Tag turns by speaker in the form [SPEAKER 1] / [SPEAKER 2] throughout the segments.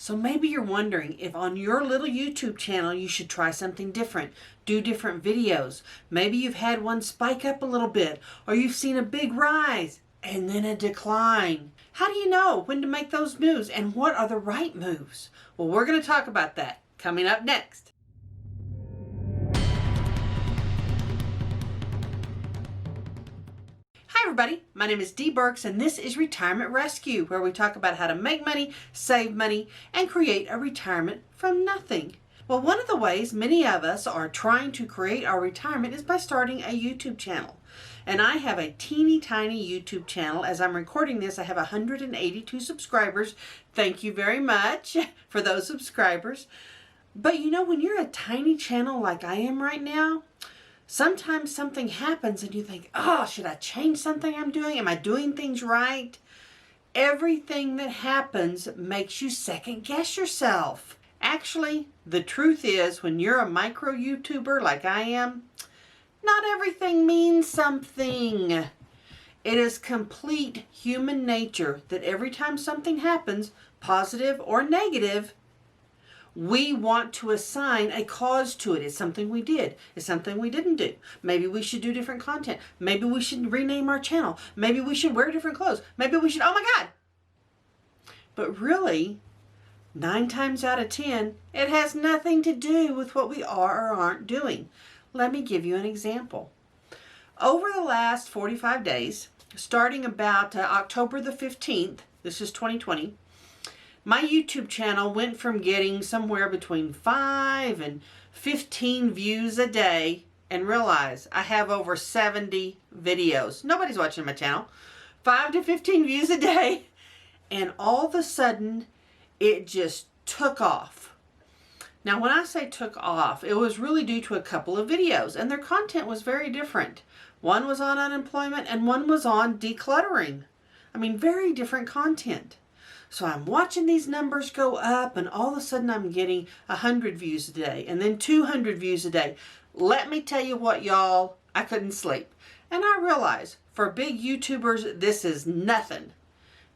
[SPEAKER 1] So maybe you're wondering if on your little YouTube channel you should try something different, do different videos. Maybe you've had one spike up a little bit, or you've seen a big rise and then a decline. How do you know when to make those moves, and what are the right moves? Well, we're going to talk about that coming up next. Hi everybody, my name is Dee Burks and this is Retirement Rescue, where we talk about how to make money, save money, and create a retirement from nothing. Well, one of the ways many of us are trying to create our retirement is by starting a YouTube channel. And I have a teeny tiny YouTube channel. As I'm recording this, I have 182 subscribers. Thank you very much for those subscribers. But you know, when you're a tiny channel like I am right now, sometimes something happens and you think, oh, should I change something I'm doing? Am I doing things right? Everything that happens makes you second guess yourself. Actually, the truth is, when you're a micro YouTuber like I am, not everything means something. It is complete human nature that every time something happens, positive or negative, we want to assign a cause to it. It's something we did. It's something we didn't do. Maybe we should do different content. Maybe we should rename our channel. Maybe we should wear different clothes. Maybe we should, oh my God. But really, 9 times out of 10, it has nothing to do with what we are or aren't doing. Let me give you an example. Over the last 45 days, starting about October the 15th, this is 2020, my YouTube channel went from getting somewhere between 5 and 15 views a day, and realize I have over 70 videos. Nobody's watching my channel. 5 to 15 views a day, and all of a sudden it just took off. Now when I say took off, it was really due to a couple of videos, and their content was very different. One was on unemployment and one was on decluttering. I mean, very different content. So I'm watching these numbers go up, and all of a sudden I'm getting 100 views a day and then 200 views a day. Let me tell you what, y'all, I couldn't sleep. And I realize for big YouTubers, this is nothing.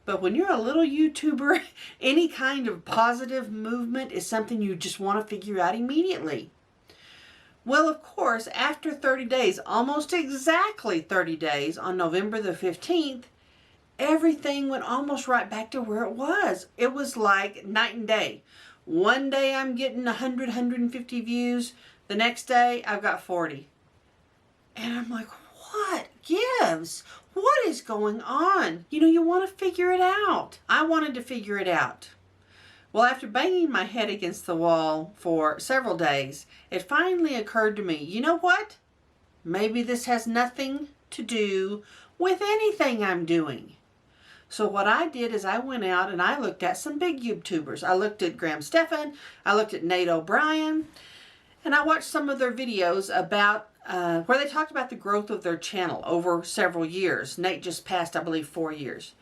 [SPEAKER 1] But when you're a little YouTuber, any kind of positive movement is something you just want to figure out immediately. Well, of course, after 30 days, almost exactly 30 days, on November the 15th, everything went almost right back to where it was. It was like night and day. One day I'm getting 100, 150 views. The next day I've got 40. And I'm like, what gives? What is going on? You know, you want to figure it out. I wanted to figure it out. Well, after banging my head against the wall for several days, it finally occurred to me, you know what? Maybe this has nothing to do with anything I'm doing. So what I did is I went out and I looked at some big YouTubers. I looked at Graham Stephan, I looked at OBrien, and I watched some of their videos about where they talked about the growth of their channel over several years. Nate just passed, I believe, 4 years.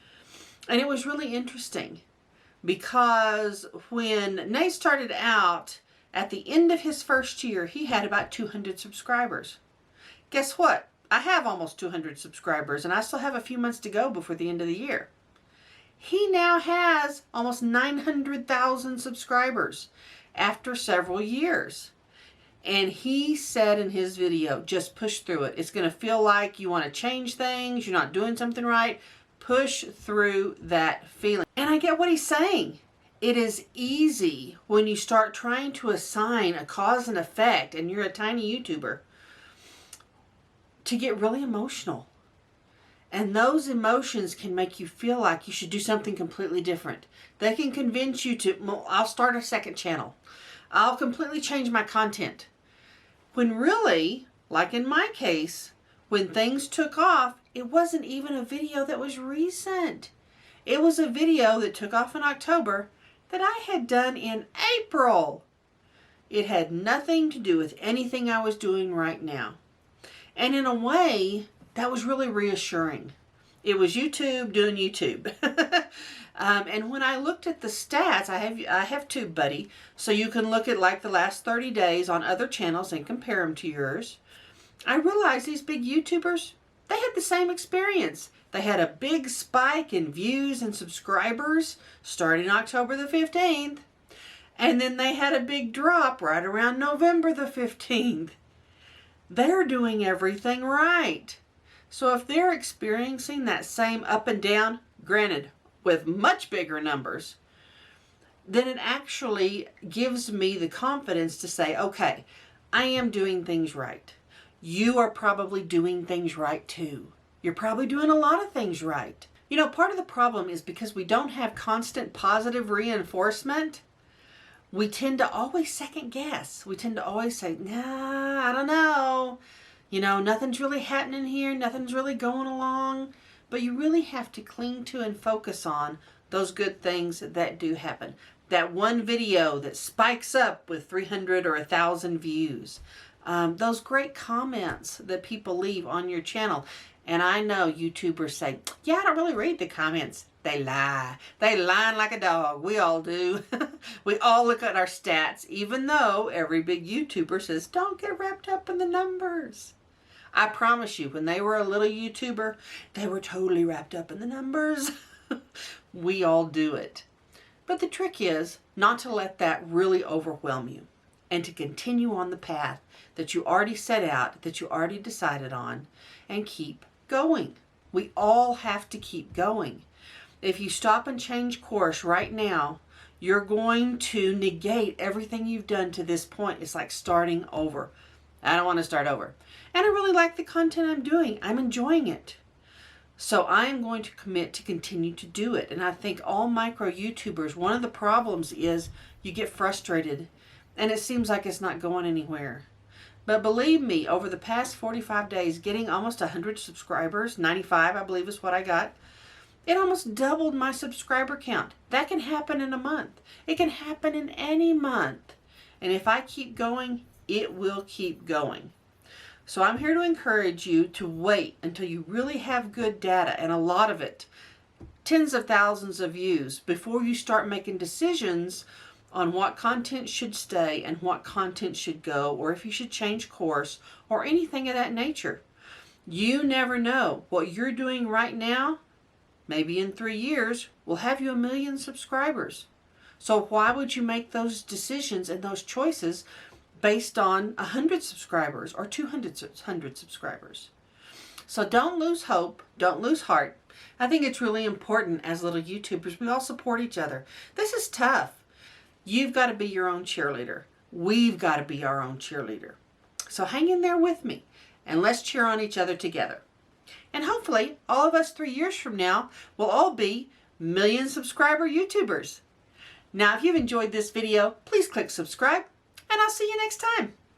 [SPEAKER 1] And it was really interesting because when Nate started out, at the end of his first year, he had about 200 subscribers. Guess what? I have almost 200 subscribers, and I still have a few months to go before the end of the year. He now has almost 900,000 subscribers after several years. And he said in his video, just push through it. It's going to feel like you want to change things, you're not doing something right. Push through that feeling. And I get what he's saying. It is easy when you start trying to assign a cause and effect, and you're a tiny YouTuber, to get really emotional. And those emotions can make you feel like you should do something completely different. They can convince you to, well, I'll start a second channel. I'll completely change my content. When really, like in my case, when things took off, it wasn't even a video that was recent. It was a video that took off in October that I had done in April. It had nothing to do with anything I was doing right now. And in a way, that was really reassuring. It was YouTube doing YouTube. And when I looked at the stats, I have TubeBuddy, so you can look at like the last 30 days on other channels and compare them to yours. I realized these big YouTubers, they had the same experience. They had a big spike in views and subscribers starting October the 15th. And then they had a big drop right around November the 15th. They're doing everything right. So if they're experiencing that same up and down, granted, with much bigger numbers, then it actually gives me the confidence to say, okay, I am doing things right. You are probably doing things right too. You're probably doing a lot of things right. You know, part of the problem is because we don't have constant positive reinforcement, we tend to always second guess. We tend to always say, nah, I don't know. You know, nothing's really happening here. Nothing's really going along. But you really have to cling to and focus on those good things that do happen. That one video that spikes up with 300 or 1,000 views. Those great comments that people leave on your channel. And I know YouTubers say, yeah, I don't really read the comments. They lie. They lie like a dog. We all do. We all look at our stats, even though every big YouTuber says, don't get wrapped up in the numbers. I promise you, when they were a little YouTuber, they were totally wrapped up in the numbers. We all do it. But the trick is not to let that really overwhelm you and to continue on the path that you already set out, that you already decided on, and keep going. We all have to keep going. If you stop and change course right now, you're going to negate everything you've done to this point. It's like starting over. I don't want to start over. And I really like the content I'm doing. I'm enjoying it. So I am going to commit to continue to do it. And I think all micro YouTubers, one of the problems is you get frustrated and it seems like it's not going anywhere. But believe me, over the past 45 days, getting almost 100 subscribers, 95 I believe is what I got, it almost doubled my subscriber count. That can happen in a month. It can happen in any month. And if I keep going, it will keep going. So I'm here to encourage you to wait until you really have good data, and a lot of it, tens of thousands of views, before you start making decisions on what content should stay and what content should go, or if you should change course or anything of that nature. You never know. What you're doing right now, maybe in 3 years, will have you 1 million subscribers. So why would you make those decisions and those choices based on 100 subscribers or 200 subscribers? So don't lose hope. Don't lose heart. I think it's really important as little YouTubers, we all support each other. This is tough. You've got to be your own cheerleader. We've got to be our own cheerleader. So hang in there with me and let's cheer on each other together. And hopefully all of us 3 years from now will all be 1 million subscriber YouTubers. Now, if you've enjoyed this video, please click subscribe and I'll see you next time.